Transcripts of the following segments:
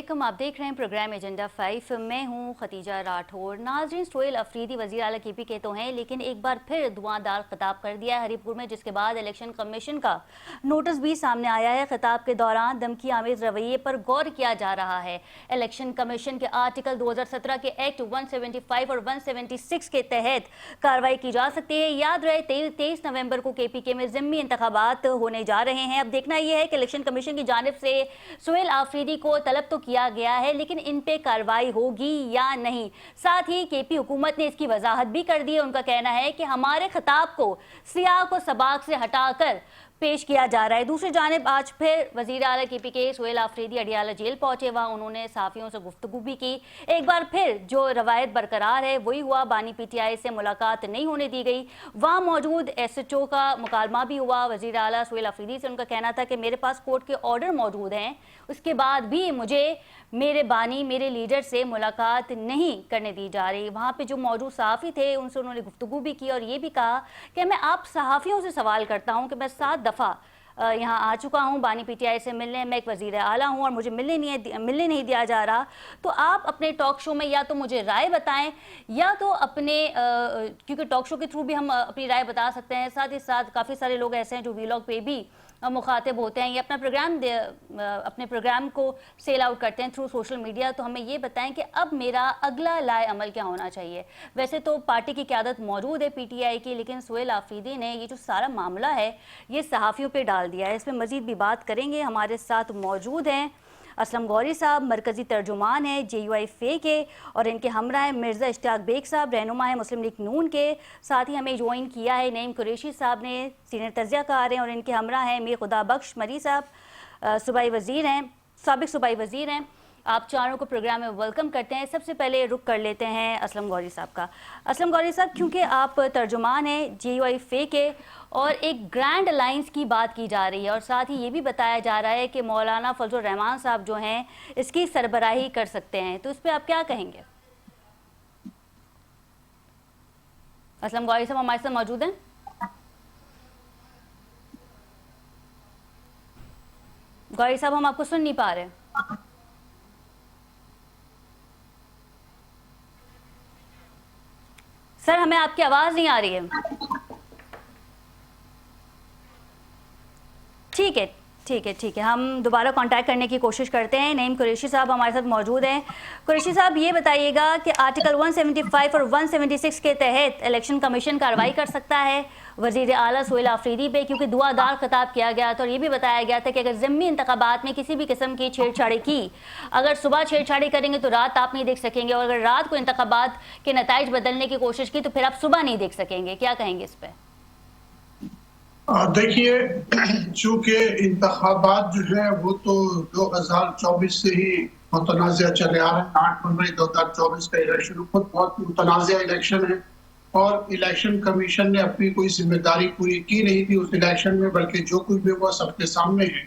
अस्सलामुअलैकुम। आप देख रहे हैं प्रोग्राम एजेंडा 5। मैं हूं खतीजा राठौर। नाज़रीन, सोहेल अफरीदी वज़ीर आला KP के तो हैं, लेकिन एक बार फिर धुआंधार खिताब कर दिया है हरीपुर में, जिसके बाद इलेक्शन कमीशन का नोटिस भी सामने आया है। खिताब के दौरान धमकी आमेज रवैये पर गौर किया जा रहा है। इलेक्शन कमीशन के आर्टिकल 2017 के एक्ट 175 और 176 के तहत कार्रवाई की जा सकती है। याद रहे 23 नवंबर को KPK में ज़िम्मी इंतखाबात होने जा रहे हैं। अब देखना यह है कि इलेक्शन कमीशन की जानिब से सोहेल अफरीदी को तलब तो किया गया है, लेकिन इन पे कार्रवाई होगी या नहीं। साथ ही KP हुकूमत ने इसकी वजाहत भी कर दी है। उनका कहना है कि हमारे खिताब को सियाक और सबाक से हटाकर पेश किया जा रहा है। दूसरी जानिब आज फिर वज़ीर आला KP के सोहेल अफरीदी अडियाला जेल पहुंचे। वहाँ उन्होंने सहाफ़ियों से गुफ्तगू भी की। एक बार फिर जो रवायत बरकरार है वही हुआ, बानी PTI से मुलाकात नहीं होने दी गई। वहाँ मौजूद SHO का मुकालमा भी हुआ वज़ीर आला सोहेल अफरीदी से। उनका कहना था कि मेरे पास कोर्ट के ऑर्डर मौजूद हैं, उसके बाद भी मुझे मेरे बानी मेरे लीडर से मुलाकात नहीं करने दी जा रही। वहाँ पे जो मौजूद सहाफ़ी थे उनसे उन्होंने गुफ्तगू भी की और ये भी कहा कि मैं आप सहाफ़ियों से सवाल करता हूँ कि मैं 7 दफ़ा यहाँ आ चुका हूँ बानी PTI से मिलने। मैं एक वज़ीर आला हूँ और मुझे मिलने नहीं दिया जा रहा। तो आप अपने टॉक शो में या तो मुझे राय बताएं या तो अपने क्योंकि टॉक शो के थ्रू भी हम अपनी राय बता सकते हैं। साथ ही साथ काफ़ी सारे लोग ऐसे हैं जो वीलॉग पे भी मुखातिब होते हैं, ये अपने प्रोग्राम को सेल आउट करते हैं थ्रू सोशल मीडिया। तो हमें ये बताएं कि अब मेरा अगला लाए अमल क्या होना चाहिए। वैसे तो पार्टी की क़यादत मौजूद है PTI की, लेकिन सोहेल अफरीदी ने ये जो सारा मामला है ये सहाफ़ियों पे डाल दिया है। इस पर मज़ीद भी बात करेंगे। हमारे साथ मौजूद हैं असलम गौरी साहब, मरकज़ी तर्जुमान हैं JUIFA के, और इनके हमरा हैं मिर्ज़ा इश्तियाक बेग साहब, रहनुमा है मुस्लिम लीग नून के। साथ ही हमें ज्वाइन किया है नईम कुरैशी साहब ने, सीनियर तज्ज़ियाकार हैं, और इनके हमरा हैं मीर खुदा बख्श मरी साहब, सूबाई वज़ीर हैं, साबिक़ सूबाई वज़ीर हैं। आप चारों को प्रोग्राम में वेलकम करते हैं। सबसे पहले रुक कर लेते हैं असलम गौरी साहब का। असलम गौरी साहब, क्योंकि आप तर्जुमान हैं JUIFA के और एक ग्रैंड अलाइंस की बात की जा रही है, और साथ ही ये भी बताया जा रहा है कि मौलाना फजल रहमान साहब जो हैं इसकी सरबराही कर सकते हैं, तो इस पर आप क्या कहेंगे? असलम गौरी साहब हमारे साथ मौजूद हैं? गौरी साहब हम आपको सुन नहीं पा रहे। सर हमें आपकी आवाज़ नहीं आ रही है। ठीक है, हम दोबारा कांटेक्ट करने की कोशिश करते हैं। नईम कुरैशी साहब हमारे साथ मौजूद हैं। कुरैशी साहब ये बताइएगा कि आर्टिकल 175 और 176 के तहत इलेक्शन कमीशन कार्रवाई कर सकता है वज़ीर आला सोहेल अफरीदी पे, क्योंकि दुआदार खिताब किया गया था और ये भी बताया गया था कि अगर ज़िम्मी इंतखाबात में किसी भी किस्म की छेड़छाड़ी की, अगर सुबह छेड़छाड़ी करेंगे तो रात आप नहीं देख सकेंगे, और अगर रात को इंतखाबात के नताइज बदलने की कोशिश की तो फिर आप सुबह नहीं देख सकेंगे। क्या कहेंगे इस पर? देखिए, चूंकि इंतखाबात जो है वो तो 2024 से ही मुतनाज़ा चले आ रहे हैं। 8 फरवरी 2024 का इलेक्शन खुद बहुत मुतनाज़ा इलेक्शन है, और इलेक्शन कमीशन ने अपनी कोई जिम्मेदारी पूरी की नहीं थी उस इलेक्शन में, बल्कि जो कुछ भी वो सबके सामने है।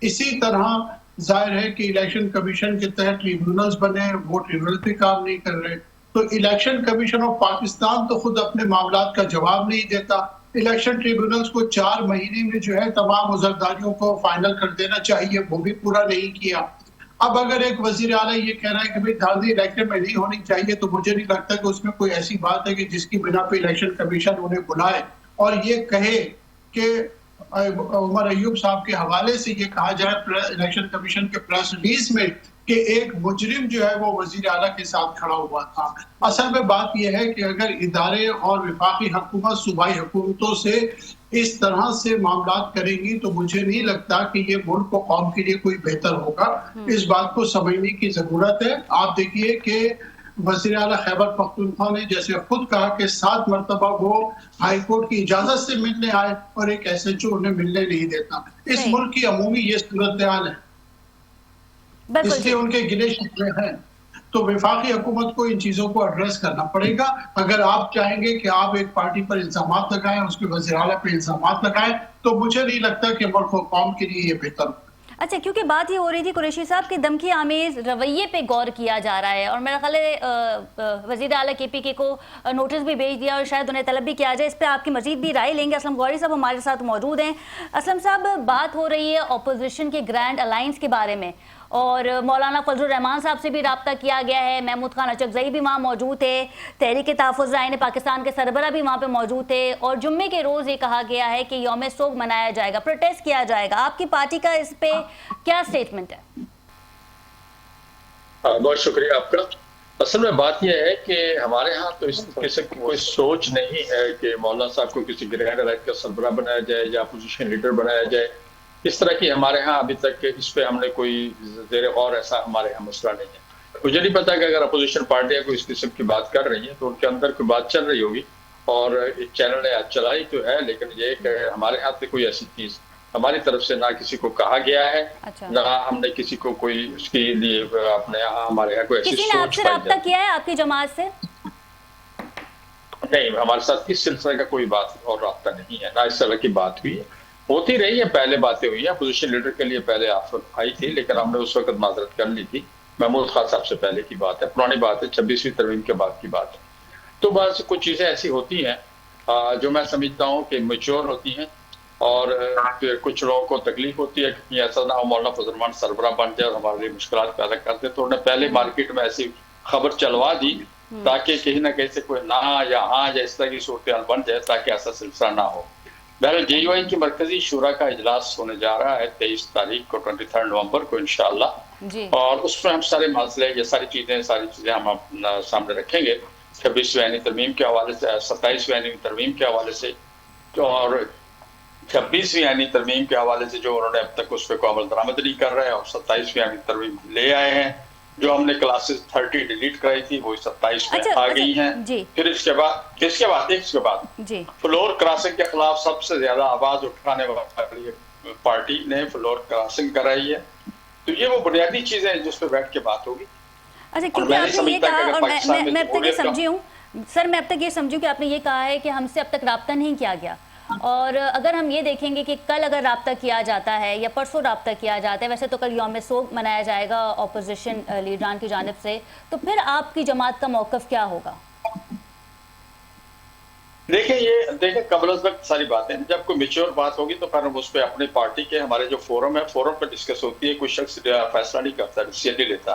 इसी तरह जाहिर है कि इलेक्शन कमीशन के तहत ट्रिब्यूनल्स बने, वो ट्रिब्यूनल भी काम नहीं कर रहे। तो इलेक्शन कमीशन ऑफ पाकिस्तान तो खुद अपने मामलात का जवाब नहीं देता। इलेक्शन ट्रिब्यूनल्स को 4 महीने में जो है तमाम मुजरदारियों को फाइनल कर देना चाहिए, वो भी पूरा नहीं किया। अब अगर एक वजीर आला ये कह रहा है कि भाई धांधली इलेक्शन में नहीं होनी चाहिए, तो मुझे नहीं लगता कि उसमें कोई ऐसी बात है कि जिसकी बिना पे इलेक्शन कमीशन उन्हें बुलाए और ये कहे कि उमर अयूब साहब के हवाले से ये कहा जाए इलेक्शन कमीशन के प्रेस रिलीज में कि एक मुजरिम जो है वो वजीर आला के साथ खड़ा हुआ था। असल में बात यह है कि अगर इदारे और विफाकी हुकूमत सूबाई हुकूमतों से इस तरह से मामलात करेंगी तो मुझे नहीं लगता कि ये मुल्क को कौम के लिए कोई बेहतर होगा। इस बात को समझने की जरूरत है। आप देखिए कि वज़ीर आला खैबर पख्तूनख्वा ने जैसे खुद कहा कि 7 मरतबा वो हाई कोर्ट की इजाजत से मिलने आए और एक SHO उन्हें मिलने नहीं देता। इस मुल्क की अमूमी ये सूरत हाल है, इसलिए उनके गिले शिकवे हैं। तो वफाकी हुकूमत को इन चीजों को एड्रेस करना पड़ेगा। अगर आप चाहेंगे कि आप एक पार्टी पर इल्जामात लगाएं, उसके वज़ीर आला पे इल्जामात लगाएं, तो मुझे नहीं लगता कि मुल्क और कौम के लिए ये बेहतर हो। अच्छा, क्योंकि बात ये हो रही थी कुरैशी साहब कि धमकी आमेज रवैये पे गौर किया जा रहा है, और मेरा ख्याल है वज़ीर आला KPK को नोटिस भी भेज दिया और शायद उन्हें तलब भी किया जाए। इस पर आपकी मजीद भी राय लेंगे। असलम गौरी साहब हमारे साथ मौजूद हैं। असलम साहब, बात हो रही है अपोजिशन के ग्रैंड अलायंस के बारे में, और मौलाना फजलुर रहमान साहब से भी रब्ता किया गया है। महमूद खान अचकज़ई भी वहाँ मौजूद थे, तहरीक तहफ़्फ़ुज़ राइन पाकिस्तान के सरबरा भी वहाँ पे मौजूद थे, और जुम्मे के रोज़ ये कहा गया है कि यौम सोग मनाया जाएगा, प्रोटेस्ट किया जाएगा। आपकी पार्टी का इस पे क्या स्टेटमेंट है? बहुत शुक्रिया आपका। असल में बात यह है कि हमारे यहाँ तो इस किस्म की कोई सोच नहीं है कि मौलाना साहब को किसी ग्रैंड राइट का सरबराह बनाया जाए या अपोजिशन लीडर बनाया जाए। इस तरह की हमारे यहाँ अभी तक इस पे हमने कोई ज़ेर गौर ऐसा हमारे यहाँ मसला नहीं है। मुझे नहीं पता कि अगर अपोजिशन पार्टियाँ कोई इस किस्म की बात कर रही हैं तो उनके अंदर कोई बात चल रही होगी, और इस चैनल ने आज चलाई तो है, लेकिन ये कि हमारे यहाँ से कोई ऐसी चीज़ हमारी तरफ से ना किसी को कहा गया है। अच्छा। ना हमने किसी को कोई उसके लिए अपने यहाँ हमारे यहाँ कोई ऐसी सोच किसी ने आपसे रब्ता किया है आपकी जमात से? नहीं, हमारे साथ इस सिलसिले का कोई बात और रब्ता नहीं है, ना इस तरह की बात हुई है। होती रही है, पहले बातें हुई है, अपोजिशन लीडर के लिए पहले ऑफर आई थी, लेकिन हमने उस वक्त माजरत कर ली थी। महमूद खान साहब से पहले की बात है, पुरानी बात है, 26वीं तरमीम के बाद की बात है। तो बस कुछ चीजें ऐसी होती हैं जो मैं समझता हूँ कि मेच्योर होती हैं, और फिर कुछ लोगों को तकलीफ होती है कि ऐसा ना हो मौलाना फजलुर रहमान सरबराह बन जाए और हमारे लिए मुश्किलात पैदा कर दे, तो उन्होंने पहले मार्केट में ऐसी खबर चलवा दी ताकि कहीं ना कहीं से कोई ना या हाँ या इस तरह की सूरत बन जाए, ताकि ऐसा सिलसिला ना हो। बहरहाल JUI की मरकजी शुरा का इजलास होने जा रहा है 23 तारीख को, 23 नवंबर को इंशाअल्लाह, और उसमें हम सारे मसले, ये सारी चीजें हम अपना सामने रखेंगे। 26वीं आईनी तरमीम के हवाले से, 27वीं आईनी तरमीम के हवाले से, और 26वीं आईनी तरमीम के हवाले से जो उन्होंने अब तक उस पर कोई अमल दरामद नहीं कर रहे हैं, और 27वीं आईनी तरमीम ले आए हैं। जो हमने क्लासेस 30 डिलीट कराई थी वो 27 में आ गई हैं। फिर इसके बाद फ्लोर क्रॉसिंग के खिलाफ सबसे ज्यादा आवाज उठाने वाली पार्टी ने फ्लोर क्रॉसिंग कराई है। तो ये वो बुनियादी चीजें हैं जिस पर बैठ के बात होगी। अच्छा, क्योंकि आपने ये कहा, और मैं अब तक ये समझी हूँ सर, मैं अब तक ये समझी कि आपने ये कहा है कि हमसे अब तक रब्ता नहीं किया गया, और अगर हम ये देखेंगे कि कल अगर रब्ता किया जाता है या परसों रब्ता किया जाता है, वैसे तो कल यौम सोग मनाया जाएगा ऑपोजिशन लीडरान की जानिब से, तो फिर आपकी जमात का मौक़िफ़ क्या होगा? देखिए कबल वक्त सारी बातें, जब कोई मेच्योर बात होगी तो फिर हम उस पर अपनी पार्टी के हमारे जो फोरम है, फोरम पर डिस्कस होती है। कोई शख्स फैसला नहीं करता, डिसीजन नहीं लेता।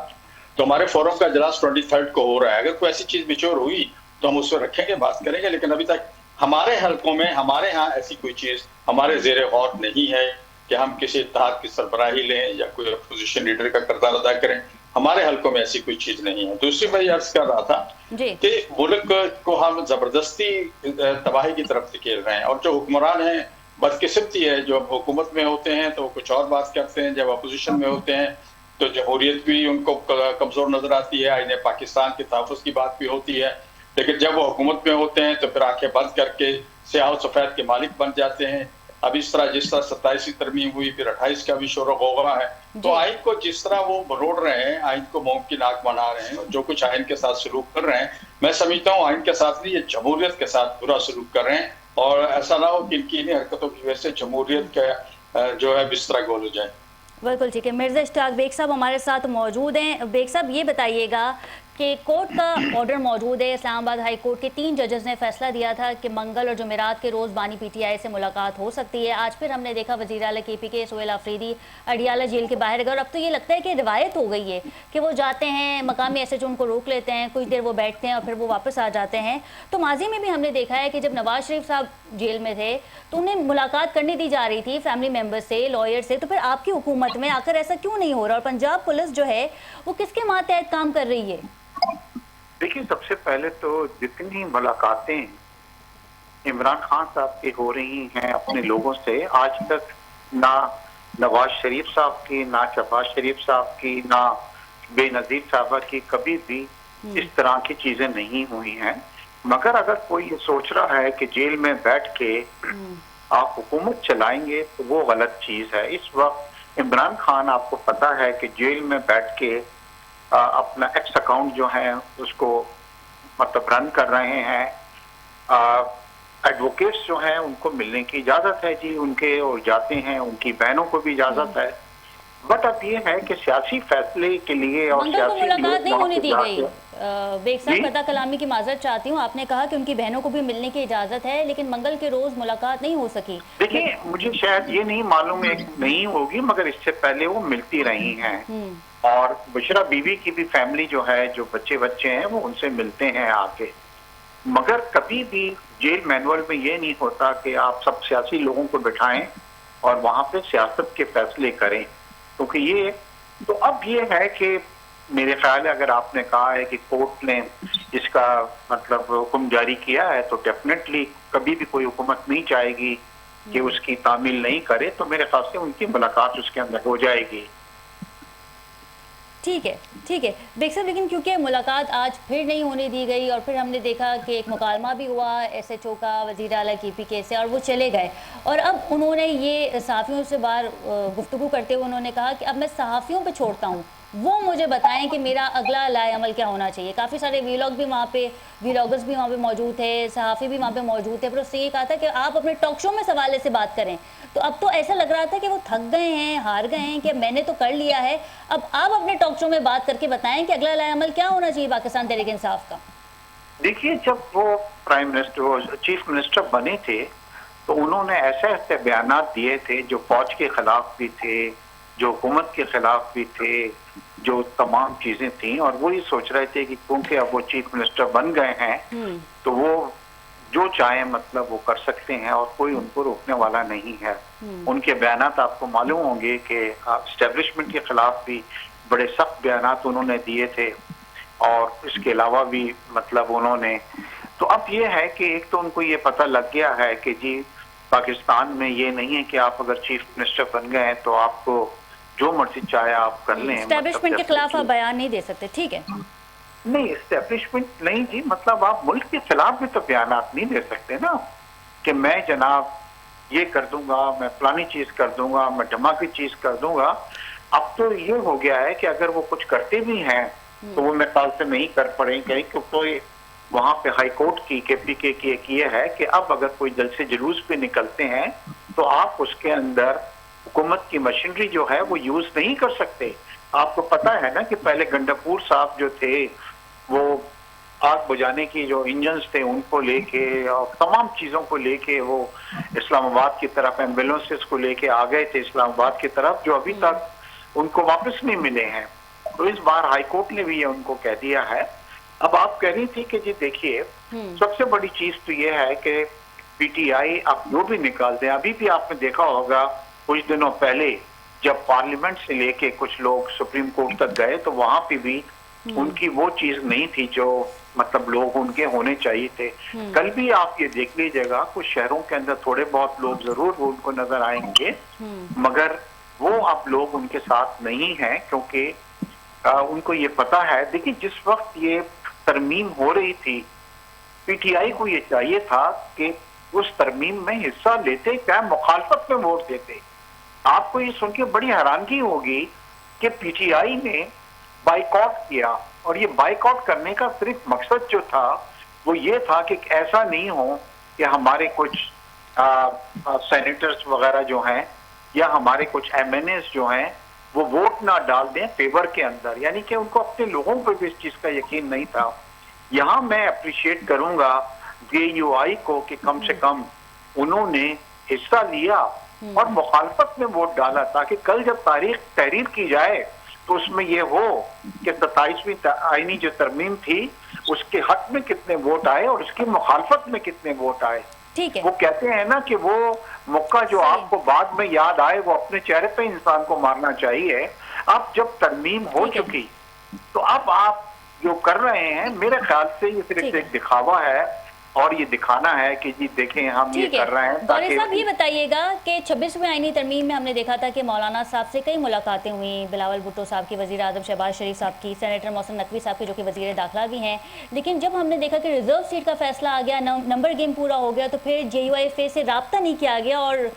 तो हमारे फोरम का इजलास 23 को हो रहा है। अगर कोई ऐसी चीज मेच्योर हुई तो हम उस पर रखेंगे, बात करेंगे, लेकिन अभी तक हमारे हलकों में, हमारे यहाँ ऐसी कोई चीज हमारे जेर गौर नहीं है कि हम किसी इत्तेहाद की सरबराही लें या कोई अपोजिशन लीडर का किरदार अदा करें। हमारे हलकों में ऐसी कोई चीज नहीं है। दूसरी मैं अर्ज कर रहा था कि मुल्क को हम जबरदस्ती तबाही की तरफ धकेल रहे हैं, और जो हुक्मरान हैं बदकिस्मती है, जो हुकूमत में होते हैं तो कुछ और बात करते हैं, जब अपोजिशन में होते हैं तो जमहूरियत भी उनको कमजोर नजर आती है, आईने पाकिस्तान के तहफ़्फ़ुज़ की बात भी होती है। लेकिन जब वो हुकूमत में होते हैं तो फिर आंखें बंद करके स्याह सफेद के मालिक बन जाते हैं। अब इस तरह जिस तरह 27वीं तरमीम हुई, फिर 28 का भी शोर गौगरा है। तो आइन को जिस तरह वो बरोड़ रहे हैं, आइन को मुंह की नाक बना रहे हैं, जो कुछ आइन के साथ सलूक कर रहे हैं, मैं समझता हूँ आइन के साथ नहीं, ये जमहूरियत के साथ बुरा सलूक कर रहे हैं। और ऐसा ना हो कि इनकी इन्हीं हरकतों की वजह से जमहूरियत का जो है बिस्तरा गोल हो जाए। बिल्कुल ठीक है। मिर्ज़ा इश्तियाक बेग साहब हमारे साथ मौजूद हैं। बेग साहब, ये बताइएगा कि कोर्ट का ऑर्डर मौजूद है। इस्लामाबाद हाई कोर्ट के 3 जजेस ने फैसला दिया था कि मंगल और जुमेरात के रोज़ बानी PTI से मुलाकात हो सकती है। आज फिर हमने देखा वज़ीर आला KPK सोहेल अफरीदी अडियाला जेल के बाहर गए, और अब तो ये लगता है कि रिवायत हो गई है कि वो जाते हैं, मकामी SHO उनको रोक लेते हैं, कुछ देर वो बैठते हैं और फिर वो वापस आ जाते हैं। तो माजी में भी हमने देखा है कि जब नवाज शरीफ साहब जेल में थे तो उन्हें मुलाकात करने दी जा रही थी फैमिली मेम्बर से, लॉयर से। तो फिर आपकी हुकूमत में आकर ऐसा क्यों नहीं हो रहा, और पंजाब पुलिस जो है वो किसके मातहत काम कर रही है? देखिए, सबसे पहले तो जितनी मुलाकातें इमरान खान साहब की हो रही हैं अपने लोगों से, आज तक ना नवाज शरीफ साहब की, ना शहबाज शरीफ साहब की, ना बेनजीर साहबा की कभी भी इस तरह की चीजें नहीं हुई हैं। मगर अगर कोई ये सोच रहा है कि जेल में बैठ के आप हुकूमत चलाएंगे तो वो गलत चीज है। इस वक्त इमरान खान, आपको पता है कि जेल में बैठ के अपना एक्स अकाउंट जो है उसको मतलब रन कर रहे हैं। एडवोकेट्स जो हैं उनको मिलने की इजाजत है जी उनके, और जाते हैं, उनकी बहनों को भी इजाजत है। बट अब ये है कि सियासी फैसले के लिए और मंगल को सियासी मुलाकात लोग नहीं वहाँ होने पे दी जाके- गई। बेग साहब, जी? कता कलामी की माजरत चाहती हूँ, आपने कहा कि उनकी बहनों को भी मिलने की इजाजत है, लेकिन मंगल के रोज मुलाकात नहीं हो सकी। देखिए, मुझे शायद ये नहीं मालूम है नहीं होगी, मगर इससे पहले वो मिलती रही हैं। और बुशरा बीवी की भी फैमिली जो है, जो बच्चे बच्चे हैं, वो उनसे मिलते हैं आके। मगर कभी भी जेल मैनुअल में ये नहीं होता कि आप सब सियासी लोगों को बिठाएं और वहां पे सियासत के फैसले करें, क्योंकि ये तो अब ये है कि मेरे ख्याल है, अगर आपने कहा है कि कोर्ट ने इसका मतलब हुक्म जारी किया है, तो डेफिनेटली कभी भी कोई हुकूमत नहीं चाहेगी कि उसकी तामील नहीं करे, तो मेरे ख्याल से उनकी मुलाकात उसके अंदर हो जाएगी। ठीक है, ठीक है बेग साहब, लेकिन क्योंकि मुलाकात आज फिर नहीं होने दी गई और फिर हमने देखा कि एक मुकालमा भी हुआ SHO का वज़ीर आला KPK से और वो चले गए, और अब उन्होंने ये सहाफ़ियों से बाहर गुफ्तगू करते हुए उन्होंने कहा कि अब मैं सहाफ़ियों पे छोड़ता हूँ, वो मुझे बताएं कि मेरा अगला लाएअमल क्या होना चाहिए। काफ़ी सारे वीलॉग भी वहाँ पे, वीलॉगर्स भी वहाँ पे मौजूद थे, सहाफ़ी भी वहाँ पे मौजूद थे, पर उससे ये कहा था कि आप अपने टॉक शो में सवाले से बात करें। तो अब तो ऐसा लग रहा था कि वो थक गए हैं, हार गए हैं, कि मैंने तो कर लिया है, अब आप अपने टॉक शो में बात करके बताएं कि अगला लाएअमल क्या होना चाहिए पाकिस्तान तहरीक इंसाफ का। देखिए, जब वो प्राइम मिनिस्टर, चीफ मिनिस्टर बने थे, तो उन्होंने ऐसे ऐसे बयानात दिए थे जो फौज के खिलाफ भी थे, जो हुकूमत के खिलाफ भी थे, जो तमाम चीजें थी, और वो ये सोच रहे थे कि क्योंकि अब वो चीफ मिनिस्टर बन गए हैं तो वो जो चाहे मतलब वो कर सकते हैं और कोई उनको रोकने वाला नहीं है। उनके बयानात आपको मालूम होंगे कि एस्टेब्लिशमेंट के खिलाफ भी बड़े सख्त बयानात उन्होंने दिए थे, और इसके अलावा भी मतलब उन्होंने, तो अब ये है कि एक तो उनको ये पता लग गया है कि जी पाकिस्तान में ये नहीं है कि आप अगर चीफ मिनिस्टर बन गए हैं तो आपको जो मर्जी चाहे आप कर लें, एस्टेब्लिशमेंट के खिलाफ आप बयान नहीं दे सकते, ठीक है? नहीं, एस्टेब्लिशमेंट नहीं जी, मतलब आप मुल्क के खिलाफ भी तो बयानात नहीं दे सकते ना, कि मैं जनाब ये कर दूंगा, मैं फलानी चीज कर दूंगा, मैं धमाके चीज कर दूंगा। अब तो ये हो गया है कि अगर वो कुछ करते भी हैं तो वो मेरे ख्याल से नहीं कर पड़ेंगे, क्योंकि वहां पे हाई कोर्ट की KPK की एक ये है कि अब अगर कोई जलसे जुलूस पे निकलते हैं तो आप उसके अंदर हुकूमत की मशीनरी जो है वो यूज नहीं कर सकते। आपको पता है ना कि पहले गंडापुर साहब जो थे, वो आग बुझाने की जो इंजन्स थे उनको लेके और तमाम चीजों को लेके वो इस्लामाबाद की तरफ एम्बुलेंसेस को लेके आ गए थे इस्लामाबाद की तरफ, जो अभी तक उनको वापस नहीं मिले हैं। तो इस बार हाई कोर्ट ने भी ये उनको कह दिया है। अब आप कह रही थी कि जी देखिए, सबसे बड़ी चीज तो ये है कि PTI अब जो भी निकाल दे, अभी भी आपने देखा होगा कुछ दिनों पहले जब पार्लियामेंट से लेके कुछ लोग सुप्रीम कोर्ट तक गए तो वहां पे भी उनकी वो चीज नहीं थी जो मतलब लोग उनके होने चाहिए थे। कल भी आप ये देख लीजिएगा, कुछ शहरों के अंदर थोड़े बहुत लोग जरूर वो उनको नजर आएंगे, मगर वो अब लोग उनके साथ नहीं हैं, क्योंकि उनको ये पता है। देखिए, जिस वक्त ये तरमीम हो रही थी, PTI को ये चाहिए था कि उस तरमीम में हिस्सा लेते, क्या मुखालफत में वोट देते। आपको ये सुन के बड़ी हैरानगी होगी कि PTI ने बाइकआउट किया, और ये बाइकआउट करने का सिर्फ मकसद जो था वो ये था कि ऐसा नहीं हो कि हमारे कुछ सेनेटर्स वगैरह जो हैं या हमारे कुछ MNAs जो हैं वो वोट ना डाल दें फेवर के अंदर, यानी कि उनको अपने लोगों पर भी इस चीज का यकीन नहीं था। यहाँ मैं अप्रिशिएट करूंगा JUI को कि कम से कम उन्होंने हिस्सा लिया और मुखालफत में वोट डाला, ताकि कल जब तहरीर की जाए तो उसमें ये हो कि 27वीं आईनी जो तरमीम थी उसके हक में कितने वोट आए और उसकी मुखालफत में कितने वोट आए। ठीक है। वो कहते हैं ना कि वो मौका जो आपको बाद में याद आए वो अपने चेहरे पे इंसान को मारना चाहिए। अब जब तरमीम हो चुकी तो अब आप जो कर रहे हैं, मेरे ख्याल से ये सिर्फ एक दिखावा है, और ये दिखाना है कि जी देखें हम ये कर रहे हैं। गौरी साहब, ये बताइएगा कि 26वीं आईनी तरमीम में हमने देखा था कि मौलाना साहब से कई मुलाकातें हुई, बिलावल भुट्टो साहब की, वज़ीर आज़म शहबाज शरीफ साहब की, सेनेटर मोहसिन नकवी साहब की जो कि वज़ीर दाखिला भी हैं, लेकिन जब हमने देखा कि रिजर्व सीट का फैसला आ गया, नंबर गेम पूरा हो गया, तो फिर JUIFA से रब्ता नहीं किया गया, और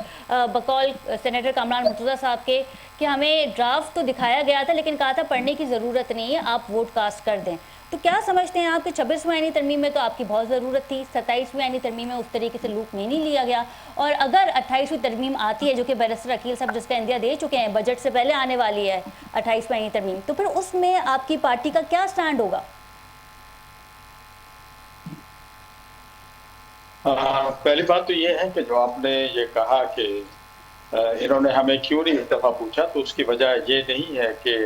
बकौल सेनेटर कामरान मुर्तज़ा साहब के कि हमें ड्राफ्ट तो दिखाया गया था लेकिन कहा था पढ़ने की ज़रूरत नहीं है, आप वोट कास्ट कर दें। तो तो क्या समझते हैं आप कि 26वीं आईनी तरमीम में तो आपकी बहुत ज़रूरत थी, 27वीं आईनी तरमीम में उस तरीके से लूप नहीं लिया गया, और अगर 28वीं तरमीम आती है जो कि बैरिस्टर अकील साहब जिसका इंदिया दे चुके हैं, बजट से पहले आने वाली है 28वीं आईनी तरमीम, तो फिर उसमें आपकी पार्टी का क्या स्टैंड होगा? पहली बात तो ये है कि जो आपने ये कहा कि इन्होंने हमें क्यों नहीं इस दफा पूछा, तो उसकी वजह ये नहीं है कि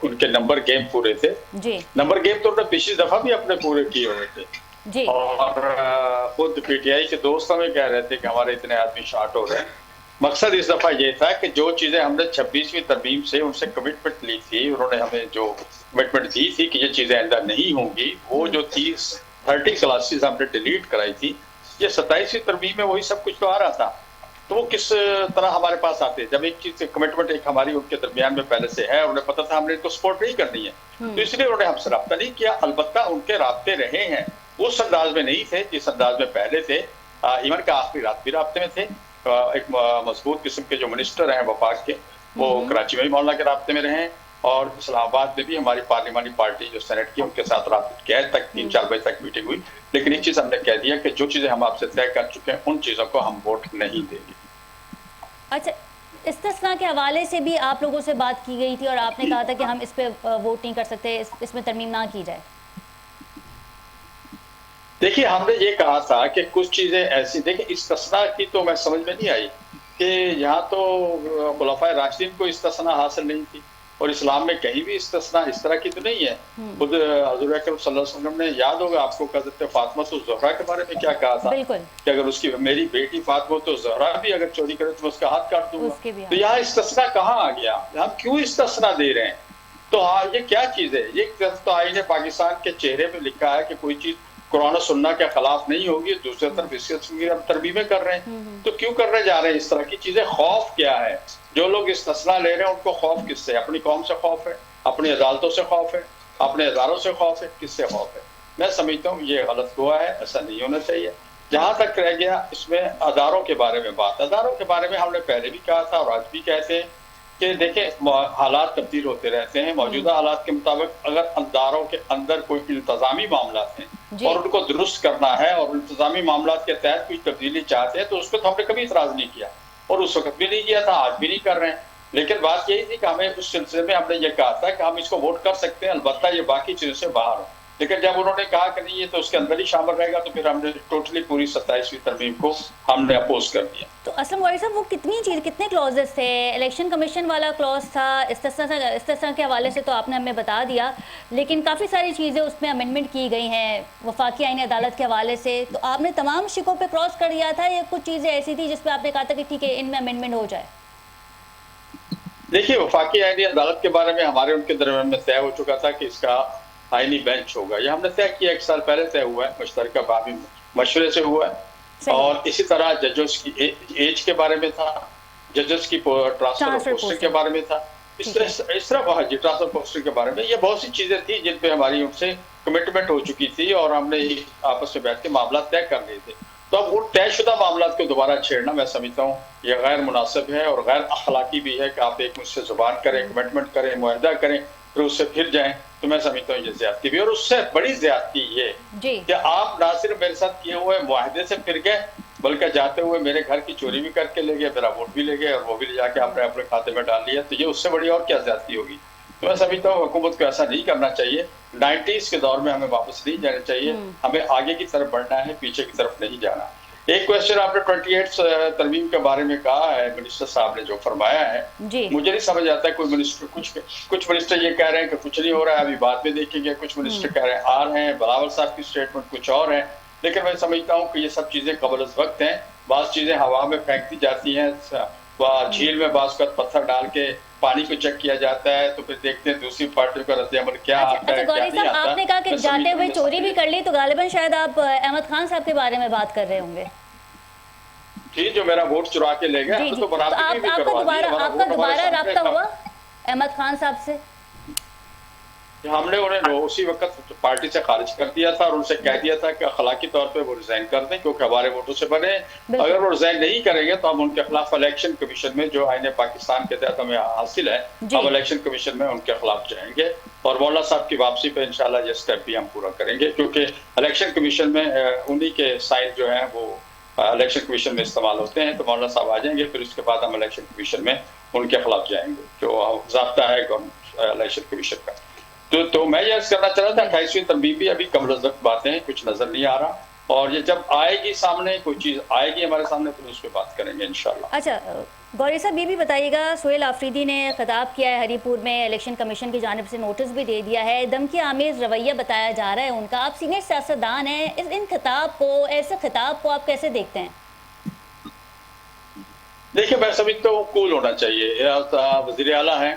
उनके नंबर गेम पूरे थे जी नंबर गेम तो उन्होंने पिछली दफा भी अपने पूरे किए हुए थे जी और खुद पीटीआई के दोस्त हमें कह रहे थे कि हमारे इतने आदमी शॉर्ट हो रहे हैं। मकसद इस दफा ये था कि जो चीजें हमने 26वीं तरमीम से उनसे कमिटमेंट ली थी, उन्होंने हमें जो कमिटमेंट दी थी कि ये चीजें आइंदा नहीं होंगी, वो जो 30 क्लासेस हमने डिलीट कराई थी, ये 27वीं तरमीम में वही सब कुछ तो आ रहा था। तो वो किस तरह हमारे पास आते, जब एक चीज कमिटमेंट एक हमारी उनके दरमियान में पहले से है, उन्हें पता था हमने इनको सपोर्ट नहीं करनी है, तो इसलिए उन्होंने हमसे रब्ता नहीं किया। अलबत्ता उनके राब्ते रहे हैं, उस अंदाज में नहीं थे जिस अंदाज में पहले थे। इवन का आखिरी रात भी राब्ते में थे। एक मजबूत किस्म के जो मिनिस्टर हैं वफाक के, वो कराची में भी मौलाना के राब्ते में रहे, और इस्लामाबाद में भी हमारी पार्लिमानी पार्टी जो सेनेट की उनके साथ रात गैर तक 3-4 बजे तक मीटिंग हुई। लेकिन एक चीज हमने कह दिया कि जो चीजें हम आपसे तय कर चुके हैं उन चीजों को हम वोट नहीं देंगे। अच्छा, इस्तिस्ना के हवाले से भी आप लोगों से बात की गई थी और आपने कहा था कि हम इस पे वोट नहीं कर सकते, इसमें तरमीम ना की जाए। देखिए, हमने ये कहा था कि कुछ चीजें ऐसी, देखिए इस्तिस्ना की तो मैं समझ में नहीं आई कि यहाँ तो खुलाफाए राशिदीन को इस्तिस्ना हासिल नहीं थी, और इस्लाम में कहीं भी इस्तिस्ना इस तरह की तो नहीं है। खुद हज़रत अकरम सल्लल्लाहु अलैहि वसल्लम ने, याद होगा आपको, हज़रत फातिमा तो ज़हरा के बारे में क्या कहा था कि अगर उसकी मेरी बेटी फातिमा तो ज़हरा भी अगर चोरी करे तो मैं उसका हाथ काट दूंगा। तो यहाँ इस्तिस्ना कहाँ आ गया, हम क्यों इस्तिस्ना दे रहे हैं? तो हाँ, ये क्या चीज है? ये तो आईने पाकिस्तान के चेहरे में लिखा है कि कोई चीज कुरान और सुन्ना के खिलाफ नहीं होगी, दूसरी तरफ इसकी हम तरमीमें कर रहे हैं। तो क्यों करने जा रहे हैं इस तरह की चीजें? खौफ क्या है? जो लोग इस्तिस्ना ले रहे हैं उनको खौफ किससे? अपनी कौम से खौफ है, अपनी अदालतों से खौफ है, अपने इदारों से खौफ है, किससे खौफ है? मैं समझता हूँ ये गलत हुआ है, ऐसा नहीं होना चाहिए। जहां तक रह गया इसमें अदारों के बारे में बात, अदारों के बारे में हमने पहले भी कहा था और आज भी कहते हैं कि देखें, हालात तब्दील होते रहते हैं। मौजूदा हालात के मुताबिक अगर अदारों के अंदर कोई इंतजामी मामला हैं और उनको दुरुस्त करना है और इंतजामी मामला के तहत कोई तब्दीली चाहते हैं, तो उसको तो हमने कभी इतराज नहीं किया और उस वक्त भी नहीं किया था, आज भी नहीं कर रहे हैं। लेकिन बात यही थी कि हमें उस सिलसिले में हमने ये कहा था कि हम इसको वोट कर सकते हैं, अलबत्ता ये बाकी चीजों से बाहर हो। लेकिन जब उन्होंने कहा कि नहीं ये तो उसके अंदर ही शामिल रहेगा, तो फिर हमने टोटली पूरी 27वीं तरमीम को हमने अपोज कर दिया। तो असलम वारी साहब, वो कितने क्लॉजेस थे? इलेक्शन कमीशन वाला क्लॉज था, इस्तिस्ना के हवाले से तो आपने हमें बता दिया, लेकिन काफ़ी सारी चीज़ें उसमें अमेंडमेंट की गई हैं वफाकी आईन अदालत के हवाले से। तो आपने तमाम शिकों पे क्रॉस कर दिया था, या कुछ चीज़ें ऐसी थी जिस पे आपने कहा था कि ठीक है इनमें अमेंडमेंट हो जाए? देखिए, वफाकी आईनी अदालत के बारे में हमारे उनके दरमियान में तय हो चुका था कि इसका आईनी बेंच होगा। यह हमने तय किया, 1 साल पहले तय हुआ है, मुश्तरका बाबी मशवरे से हुआ है। और इसी तरह जजेस की एज के बारे में था, जजेस की ट्रांसफर पोस्टिंग के बारे में था, इस तरह ट्रांसफर पोस्टिंग के बारे में। ये बहुत सी चीजें थी जिन पे हमारी उनसे कमिटमेंट हो चुकी थी और हमने आपस में बैठ के मामला तय कर लिए थे। तो अब वो तयशुदा मामला को दोबारा छेड़ना, मैं समझता हूँ यह गैर मुनासिब है और गैर अखलाकी भी है कि आप एक मुझसे जुबान करें, कमिटमेंट करें, मुआहदा करें, फिर उससे फिर जाएं। तो मैं समझता हूँ ये ज्यादती भी, और उससे बड़ी ज्यादती ये कि आप ना सिर्फ मेरे साथ किए हुए मुआहदे से फिर गए, बल्कि जाते हुए मेरे घर की चोरी भी करके ले गए, मेरा वोट भी ले गए और वो भी ले जाके आपने अपने खाते में डाल लिया। तो ये उससे बड़ी और क्या ज्यादती होगी? तो मैं समझता हूँ हुकूमत को ऐसा नहीं करना चाहिए। 90s के दौर में हमें वापस नहीं जाना चाहिए, हमें आगे की तरफ बढ़ना है, पीछे की तरफ नहीं जाना। एक क्वेश्चन आपने 28 तरमीम के बारे में कहा है, मिनिस्टर साहब ने जो फरमाया है, मुझे नहीं समझ आता है। कोई मिनिस्टर, कुछ मिनिस्टर ये कह रहे हैं कि कुछ नहीं हो रहा है, अभी बाद में देखेंगे, कुछ मिनिस्टर कह रहे हैं आ रहे हैं, बिलावल साहब की स्टेटमेंट कुछ और है। लेकिन मैं समझता हूँ कि ये सब चीजें कबल वक्त हैं, बाज़ चीजें हवा में फेंक दी जाती हैं, झील में बाज़ का पत्थर डाल के पानी को चेक किया जाता है, तो फिर देखते हैं दूसरी पार्टियों का रद्द-ए-अमल क्या आता है, क्या नहीं आता। आपने कहा कि जाते हुए चोरी भी कर ली, तो गालिबन शायद आप अहमद खान साहब के बारे में बात कर रहे होंगे। जी, जो मेरा वोट चुरा के ले गए, तो बराबरी भी करवा दी। आपका दोबारा राब्ता हुआ अहमद खान साहब से? हमने उन्हें उसी वक्त पार्टी से खारिज कर दिया था और उनसे कह दिया था कि अखलाकी तौर पे वो रिजाइन कर दें, क्योंकि हमारे वोटों से बने। अगर वो रिजाइन नहीं करेंगे तो हम उनके खिलाफ इलेक्शन कमीशन में, जो आईने पाकिस्तान के तहत हमें हासिल है, हम इलेक्शन कमीशन में उनके खिलाफ जाएंगे और मौलाना साहब की वापसी पे इंशाल्लाह ये स्टेप भी हम पूरा करेंगे, क्योंकि इलेक्शन कमीशन में उन्हीं के साइन जो है वो इलेक्शन कमीशन में इस्तेमाल होते हैं। तो मौलाना साहब आ जाएंगे, फिर उसके बाद हम इलेक्शन कमीशन में उनके खिलाफ जाएंगे, जो ज़ाब्ता है इलेक्शन कमीशन का। तो मैं ये करना चाह रहा था, 28वीं तरमीम भी अभी कम रज़क बातें हैं, कुछ नजर नहीं आ रहा, और ये जब आएगी सामने, कोई चीज आएगी हमारे सामने, तो उस पर बात करेंगे इंशाल्लाह। अच्छा गौरी साहब, ये भी बताइएगा, सोहेल आफरीदी ने खिताब किया है हरीपुर में, इलेक्शन कमीशन की जानिब से नोटिस भी दे दिया है, धमकी आमेज रवैया बताया जा रहा है उनका। आप सीनियर सियासतदान हैं, इन खिताब को, ऐसे खिताब को आप कैसे देखते हैं? देखिए, मैं समझता हूँ कूल होना चाहिए। वज़ीर आला है,